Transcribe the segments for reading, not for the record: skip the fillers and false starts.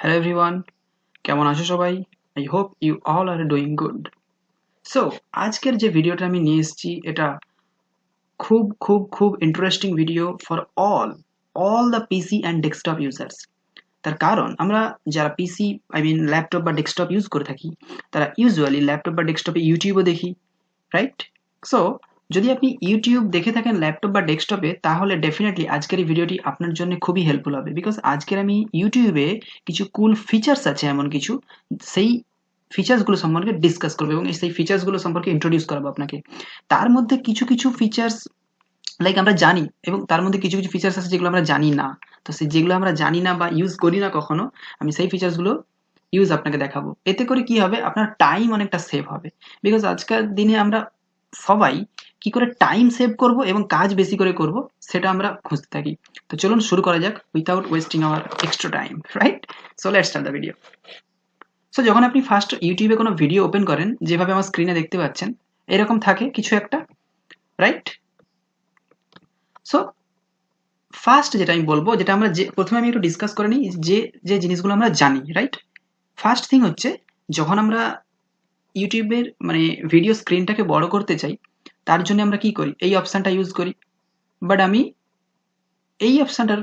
Hello everyone, কেমন আছো সবাই? I hope you all are doing good. So, আজকের যে ভিডিওটা আমি নিয়ে এসেছি এটা খুব interesting video for all the PC and desktop users. তার কারণ আমরা যারা পিসি ল্যাপটপ বা ডেস্কটপ ইউজ করে থাকি তারা ইউজুয়ালি ল্যাপটপ বা ডেস্কটপে ইউটিউবও দেখি, রাইট? সো যদি আপনি ইউটিউব দেখে থাকেন ল্যাপটপ বা ডেস্কটপে তাহলে ডেফিনেটলি আজকের এই ভিডিওটি আপনার জন্য খুবই হেল্পফুল হবে, বিকজ আজকের আমি ইউটিউবে কিছু কুল ফিচার্স আছে এমন কিছু, সেই ফিচার্সগুলো সম্পর্কে ডিসকাস করবো এবং সেই ফিচার্সগুলো সম্পর্কে ইন্ট্রোডিউস করাবো আপনাকে। তার মধ্যে কিছু কিছু ফিচার্স লাইক আমরা জানি এবং তার মধ্যে কিছু কিছু ফিচার্স আছে যেগুলো আমরা জানি না। তো সেই যেগুলো আমরা জানি না বা ইউজ করি না কখনো, আমি সেই ফিচার্সগুলো ইউজ আপনাকে দেখাবো। এতে করে কি হবে, আপনার টাইম অনেকটা সেভ হবে, বিকজ আজকের দিনে আমরা সবাই কি করে টাইম সেভ করব এবং কাজ বেশি করে করব সেটা আমরা খুঁজতে থাকি। তো চলুন শুরু করা যাক without wasting our extra time, right? So let's start the video. So যখন আপনি ফার্স্ট ইউটিউবে কোনো ভিডিও ওপেন করেন, যেভাবে আমার স্ক্রিনে দেখতে পাচ্ছেন এরকম থাকে কিছু একটা, রাইট? সো ফার্স্ট যেটা আমি বলবো, যেটা আমরা যে প্রথমে আমি একটু ডিসকাস করে নিই যে যে জিনিসগুলো আমরা জানি, রাইট? ফার্স্ট থিং হচ্ছে, যখন আমরা ইউটিউবের ভিডিও স্ক্রিনটাকে বড় করতে চাই তার জন্য আমরা কি করি, এই অপশনটা ইউজ করি। বাট আমি এই অপশনটার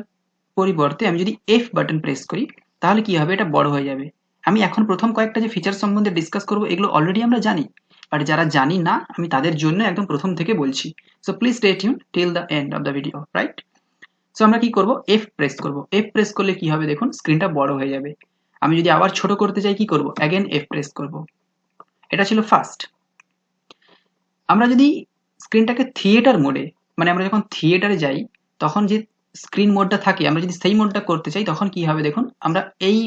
পরিবর্তে আমি যদি এফ বাটন প্রেস করি তাহলে কি হবে, এটা বড় হয়ে যাবে। আমি এখন প্রথম কয়েকটা যে ফিচার সম্বন্ধে ডিসকাস করব এগুলো অলরেডি আমরা জানি, বাট যারা জানি না আমি তাদের জন্য একদম প্রথম থেকে বলছি। So please stay tune till the end of the video, right? So আমরা কি করব, এফ প্রেস করব। এফ প্রেস করলে কি হবে, দেখুন স্ক্রিনটা বড় হয়ে যাবে। আমি যদি আবার ছোট করতে চাই কি করব, অ্যাগেন এফ প্রেস করব। এটা ছিল ফার্স্ট। আমরা যদি স্ক্রিনটাকে থিয়েটার মোডে, আমরা যখন থিয়েটারে যাই তখন যে স্ক্রিন মোডটা থাকে, আমরা যদি সেই মোডটা করতে চাই তখন কি হবে, দেখুন আমরা এই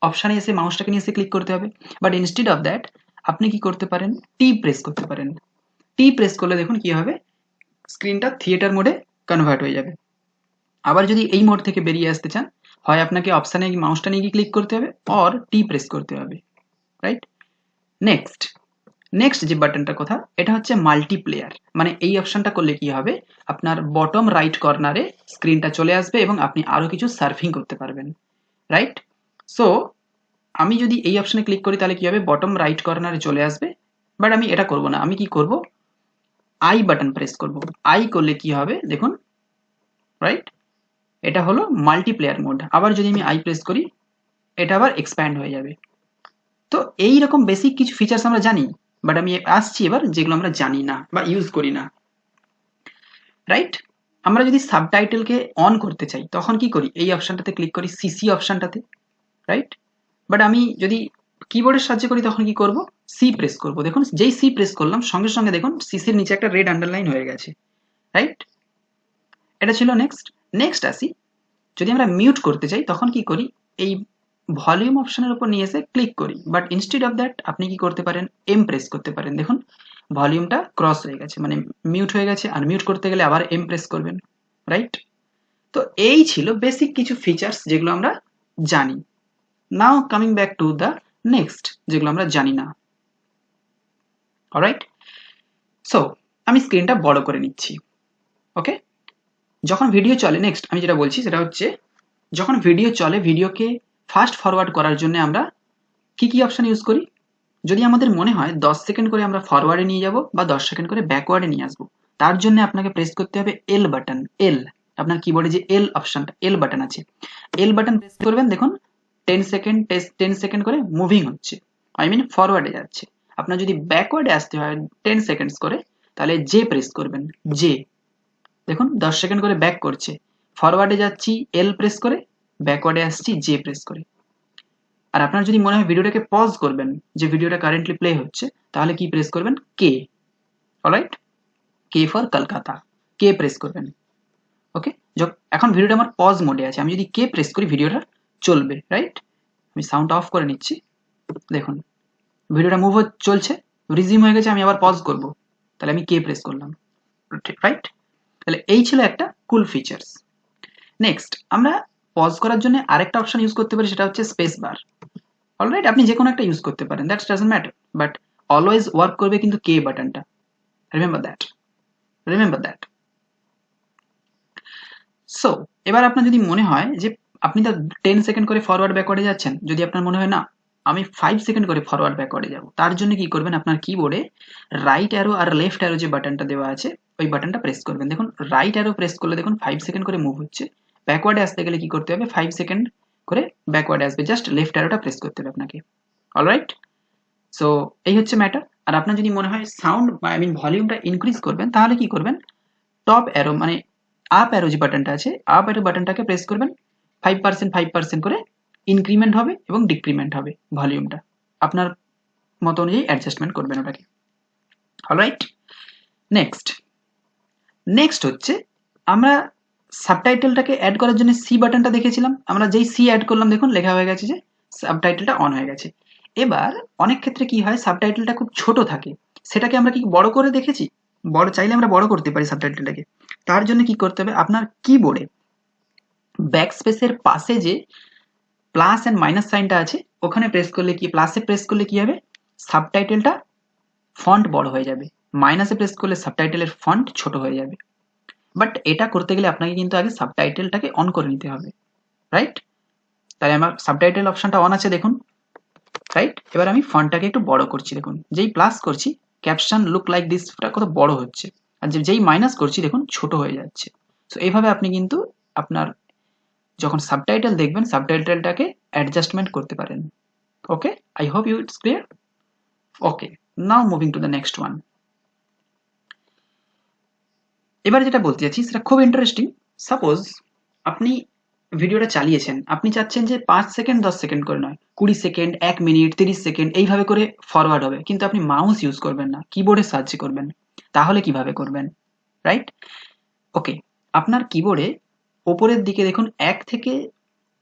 অপশানে এসে মাউসটাকে নিয়ে এসে ক্লিক করতে হবে। বাট ইনস্টেড অফ দ্যাট আপনি কি করতে পারেন, টি প্রেস করতে পারেন। টি প্রেস করলে দেখুন কি হবে, স্ক্রিনটা থিয়েটার মোডে কনভার্ট হয়ে যাবে। আবার যদি এই মোড থেকে বেরিয়ে আসতে চান, হয় আপনাকে অপশানে মাউসটা নিয়ে গিয়ে ক্লিক করতে হবে অর টি প্রেস করতে হবে, রাইট? নেক্সট নেক্সট যে বাটনটার কথা, এটা হচ্ছে মাল্টিপ্লেয়ার। এই অপশনটা করলে কি হবে, আপনার বটম রাইট কর্নারে স্ক্রিনটা চলে আসবে এবং আপনি আরো কিছু সার্ফিং করতে পারবেন, রাইট? সো আমি যদি এই অপশনে ক্লিক করি তাহলে কি হবে, বটম রাইট কর্নারে চলে আসবে। বাট আমি এটা করব না, আমি কি করব, আই বাটন প্রেস করব। আই করলে কি হবে দেখুন, রাইট? এটা হলো মাল্টিপ্লেয়ার মোড। আবার যদি আমি আই প্রেস করি এটা আবার এক্সপ্যান্ড হয়ে যাবে। তো এই রকম বেসিক কিছু ফিচার্স আমরা জানি, বাট আমি আসছি এবার যেগুলো আমরা জানি না বা ইউজ করি না, রাইট? আমরা যদি সাবটাইটেলকে অন করতে চাই তখন কি করি, এই অপশনটাতে ক্লিক করি, সিসি অপশনটাতে, রাইট? বাট আমি যদি কিবোর্ডের সাহায্যে করি তখন কি করব, সি প্রেস করব। দেখুন যেই সি প্রেস করলাম সঙ্গে সঙ্গে দেখুন সিসির নিচে একটা রেড আন্ডারলাইন হয়ে গেছে, রাইট? এটা ছিল নেক্সট। নেক্সট আসি, যদি আমরা মিউট করতে চাই তখন কি করি, এই ভলিউম অপশনের উপর নিয়ে এসে ক্লিক করি। বাট ইনস্টেড অফ দ্যাট আপনি কি করতে পারেন, এম প্রেস করতে পারেন। দেখুন ভলিউমটা ক্রস হয়ে গেছে, মিউট হয়ে গেছে। আর মিউট করতে গেলে আবার এম প্রেস করবেন, রাইট? তো এই ছিল বেসিক কিছু ফিচার্স যেগুলো আমরা জানি। নাও coming back to the next, যেগুলো আমরা জানি না। অলরাইট? সো আমি স্ক্রিনটা বড় করে নিচ্ছি, ওকে? যখন ভিডিও চলে, নেক্সট আমি যেটা বলছি সেটা হচ্ছে, যখন ভিডিও চলে ভিডিওকে ফাস্ট ফরওয়ার্ড করার জন্য আমরা কি কি অপশন ইউজ করি। যদি আমাদের মনে হয় 10 সেকেন্ড করে আমরা ফরওয়ার্ডে নিয়ে যাব বা 10 সেকেন্ড করে ব্যাকওয়ার্ডে নিয়ে আসবো, তার জন্য আপনাকে প্রেস করতে হবে এল বাটন। এল, আপনার কিবোর্ডে যে এল অপশনটা, এল বাটন আছে, এল বাটন প্রেস করবেন। দেখুন 10 সেকেন্ড করে মুভিং হচ্ছে, ফরওয়ার্ডে যাচ্ছে। আপনার যদি ব্যাকওয়ার্ডে আসতে হয় 10 সেকেন্ডস করে তাহলে জে প্রেস করবেন, জে। দেখুন 10 সেকেন্ড করে ব্যাক করছে, ফরওয়ার্ডে যাচ্ছি এল প্রেস করে, ব্যাকওয়ার্ডে আসছি জে প্রেস করে। আর আপনার যদি মনে হয় ভিডিওটাকে পজ করবেন, যে ভিডিওটা কারেন্টলি প্লে হচ্ছে, তাহলে কি প্রেস করবেন, K. Alright? K for Kolkata, K press করবেন, ওকে? এখন ভিডিওটা আমার পজ মোডে আছে, আমি যদি কে প্রেস করি ভিডিওটা চলবে, রাইট? আমি সাউন্ড অফ করে নিচ্ছি। দেখুন ভিডিওটা মুভ চলছে, রিজিউম হয়ে গেছে, আমি আবার পজ করব, তাহলে আমি কে প্রেস করলাম, রাইট? তাহলে এই ছিল একটা কুল ফিচার্স। নেক্সট আমরা পজ করার জন্য আরেকটা অপশন ইউজ করতে পারি, সেটা হচ্ছে স্পেস বার। অলরাইট? আপনি যে কোনো একটা ইউজ করতে পারেন, that's doesn't matter, but always work করবে কিন্তু কে বাটনটা। Remember that, remember that. So এবার আপনার যদি মনে হয় যে আপনি তো 10 সেকেন্ড করে ফরওয়ার্ড ব্যাকওয়ার্ডে যাচ্ছেন, যদি আপনার মনে হয় না আমি 5 সেকেন্ড করে ফরওয়ার্ড ব্যাকওয়ার্ডে যাব, তার জন্য কি করবেন, আপনার কিবোর্ডে রাইট অ্যারো আর লেফট অ্যারো যে বাটনটা দেওয়া আছে ওই বাটনটা প্রেস করবেন। দেখুন রাইট অ্যারো প্রেস করলে দেখুন 5 সেকেন্ড করে মুভ হচ্ছে, ব্যাকওয়ার্ডে আসতে গেলে কি করতে হবে, 5 সেকেন্ড করে ব্যাকওয়ার্ডে আসবে, জাস্ট লেফট অ্যারোটা প্রেস করতে হবে আপনাকে। অলরাইট, সো এই হচ্ছে ম্যাটার। আর আপনার যদি মনে হয় সাউন্ড ভলিউমটা ইনক্রিজ করবেন, তাহলে কি করবেন, টপ অ্যারো মানে আপ অ্যারো যে বাটনটা আছে, আপ অ্যারো বাটনটাকে প্রেস করবেন, 5% 5% করে ইনক্রিমেন্ট হবে এবং ডিক্রিমেন্ট হবে ভলিউমটা, আপনার মতো অনুযায়ী অ্যাডজাস্টমেন্ট করবেন ওটাকে। অলরাইট, নেক্সট হচ্ছে আমরা সাবটাইটেলটাকে অ্যাড করার জন্য সি বাটনটা দেখেছিলাম, আমরা যেই সি অ্যাড করলাম দেখুন লেখা হয়ে গেছে যে সাবটাইটেলটা অন হয়ে গেছে। এবার অনেক ক্ষেত্রে কি হয়, সাবটাইটেলটা খুব ছোট থাকে, সেটাকে আমরা কি বড় করে দেখেছি, বড় চাইলে আমরা বড় করতে পারি সাবটাইটেলটাকে। তার জন্য কি করতে হবে, আপনার কিবোর্ডে ব্যাক স্পেসের পাশে যে প্লাস এন্ড মাইনাস সাইনটা আছে ওখানে প্রেস করলে কি, প্লাসে প্রেস করলে কি হবে, সাবটাইটেলটা ফন্ট বড় হয়ে যাবে, মাইনাসে প্রেস করলে সাবটাইটেলের ফন্ট ছোট হয়ে যাবে। বাট এটা করতে গেলে আপনাকে কিন্তু আগে সাবটাইটেলটাকে অন করে নিতে হবে, রাইট? তাই আমার সাবটাইটেল অপশনটা অন আছে দেখুন, রাইট? এবার আমি ফন্টটাকে একটু বড় করছি, দেখুন যেই প্লাস করছি ক্যাপশন লুক লাইক দিসটা কত বড় হচ্ছে, আর যেই মাইনাস করছি দেখুন ছোট হয়ে যাচ্ছে। সো এইভাবে আপনি কিন্তু আপনার যখন সাবটাইটেল দেখবেন সাবটাইটেলটাকে অ্যাডজাস্টমেন্ট করতে পারেন। Okay, I hope you it's clear. Okay, now moving to the next one. এবার যেটা বলতে চাচ্ছি সেটা খুব ইন্টারেস্টিং। সাপোজ আপনি ভিডিওটা চালিয়েছেন, আপনি চাচ্ছেন যে 5 সেকেন্ড 10 সেকেন্ড করে নয়, 20 সেকেন্ড, 1 মিনিট, 30 সেকেন্ড এইভাবে করে ফরওয়ার্ড হবে, কিন্তু আপনি মাউস ইউজ করবেন না, কিবোর্ডে সার্চ করবেন, তাহলে কিভাবে করবেন, রাইট? ওকে, আপনার কিবোর্ডে ওপরের দিকে দেখুন 1 থেকে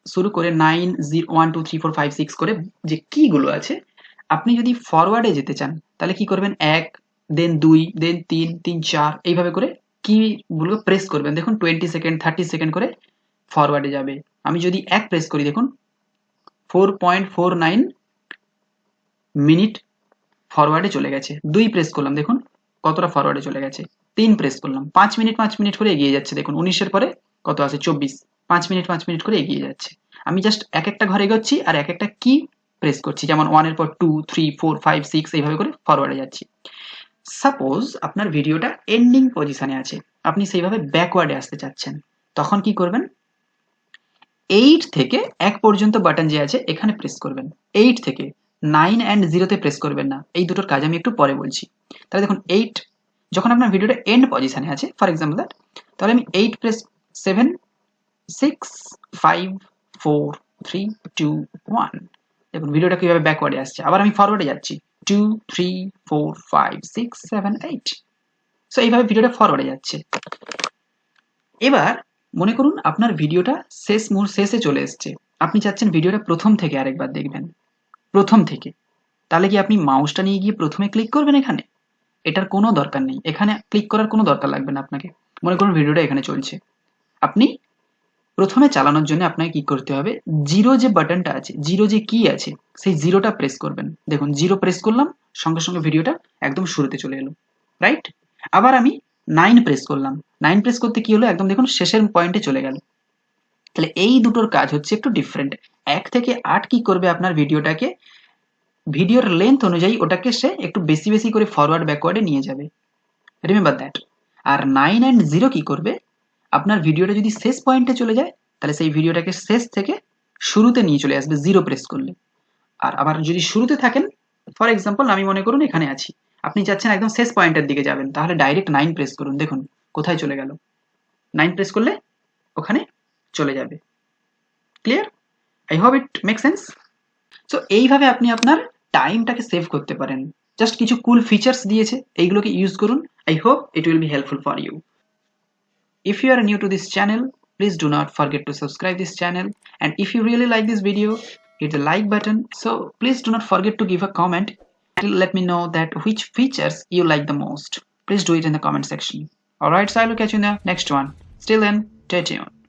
শুরু করে 9 1 2 3 4 5 6 করে যে কিগুলো আছে, আপনি যদি ফরওয়ার্ডে যেতে চান তাহলে কি করবেন, 1 দেন 2 দেন 3 3 4 এইভাবে করে কিগুলো প্রেস করবেন, দেখুন 20 সেকেন্ড 30 সেকেন্ড করে ফরওয়ার্ডে যাবে। আমি যদি 1 প্রেস করি দেখুন 4.49 মিনিট ফরওয়ার্ডে চলে গেছে, 2 প্রেস করলাম দেখুন কতটা ফরওয়ার্ডে চলে গেছে, 3 প্রেস করলাম 5 মিনিট 5 মিনিট করে এগিয়ে যাচ্ছে, দেখুন 19 এর পরে কত আছে 24, 5 মিনিট 5 মিনিট করে এগিয়ে যাচ্ছে। আমি জাস্ট এক একটা ঘরে এগোচ্ছি আর এক একটা কি প্রেস করছি, যেমন 1 এর পর 2 3 4 5 6 এইভাবে করে ফরওয়ার্ডে যাচ্ছি। সাপোজ আপনার ভিডিওটা এন্ডিং পজিশনে আছে, আপনি সেইভাবে ব্যাকওয়ার্ডে আসতে চাচ্ছেন, তখন কি করবেন, 8 থেকে 1 পর্যন্ত বাটন যে আছে এখানে প্রেস করবেন, 8 থেকে 9 and 0 তে প্রেস করবেন না, এই দুটোর কাজ আমি একটু পরে বলছি। তাহলে দেখুন 8 যখন আপনার ভিডিওটা এন্ড পজিশনে আছে, ফর এক্সাম্পল দ্যাট, তাহলে আমি 8 প্রেস 7 6 5 4 3 2 1, দেখুন ভিডিওটা কিভাবে ব্যাকওয়ার্ডে আসছে। আবার আমি ফরওয়ার্ডে যাচ্ছি 2 3 4 5 6 7 8, সো এইভাবে ভিডিওটা ফরওয়ার্ডে যাচ্ছে। এবার মনে করুন আপনার ভিডিওটা শেষে চলে এসছে, আপনি চাচ্ছেন ভিডিওটা প্রথম থেকে আরেকবার দেখবেন, প্রথম থেকে, তাহলে কি আপনি মাউসটা নিয়ে গিয়ে প্রথমে ক্লিক করবেন এখানে, এটার কোনো দরকার নেই, এখানে ক্লিক করার কোনো দরকার লাগবে না আপনাকে। মনে করুন ভিডিওটা এখানে চলছে, আপনি প্রথমে চালানোর জন্য আপনাকে কি করতে হবে, জিরো যে বাটনটা আছে, জিরো যে কি আছে সেই জিরোটা প্রেস করবেন, দেখুন জিরো প্রেস করলাম সঙ্গে সঙ্গে ভিডিওটা একদম শুরুতে চলে এলো, রাইট? আবার আমি 9 প্রেস করলাম, 9 প্রেস করতে কি হলো, একদম দেখুন শেষের পয়েন্টে চলে গেল। তাহলে এই দুটোর কাজ হচ্ছে একটু ডিফারেন্ট। 1 থেকে 8 কি করবে, আপনার ভিডিওটাকে ভিডিওর লেন্থ অনুযায়ী ওটাকে সে একটু বেশি বেশি করে ফরওয়ার্ড ব্যাকওয়ার্ডে নিয়ে যাবে, রিমেম্বার দ্যাট। আর 9 and 0 কি করবে, আপনার ভিডিওটা যদি শেষ পয়েন্টে চলে যায় তাহলে সেই ভিডিওটাকে শেষ থেকে শুরুতে নিয়ে চলে আসবে 0 প্রেস করলে। আর আবার যদি শুরুতে থাকেন, ফর এক্সাম্পল আমি মনে করুন এখানে আছি, আপনি চাচ্ছেন একদম শেষ পয়েন্টের দিকে যাবেন, তাহলে ডাইরেক্ট 9 প্রেস করুন, দেখুন কোথায় চলে গেল, 9 প্রেস করলে ওখানে চলে যাবে। Clear? I hope it make sense. So এইভাবে আপনি আপনার টাইমটাকে সেভ করতে পারেন, জাস্ট কিছু কুল ফিচার্স দিয়েছে, এইগুলোকে ইউজ করুন। I hope it will be helpful for you. If you are new to this channel, please do not forget to subscribe this channel, and if you really like this video, hit the like button. So please do not forget to give a comment to let me know that which features you like the most. Please do it in the comment section. Alright, so I will catch you in the next one. Till then, stay tuned.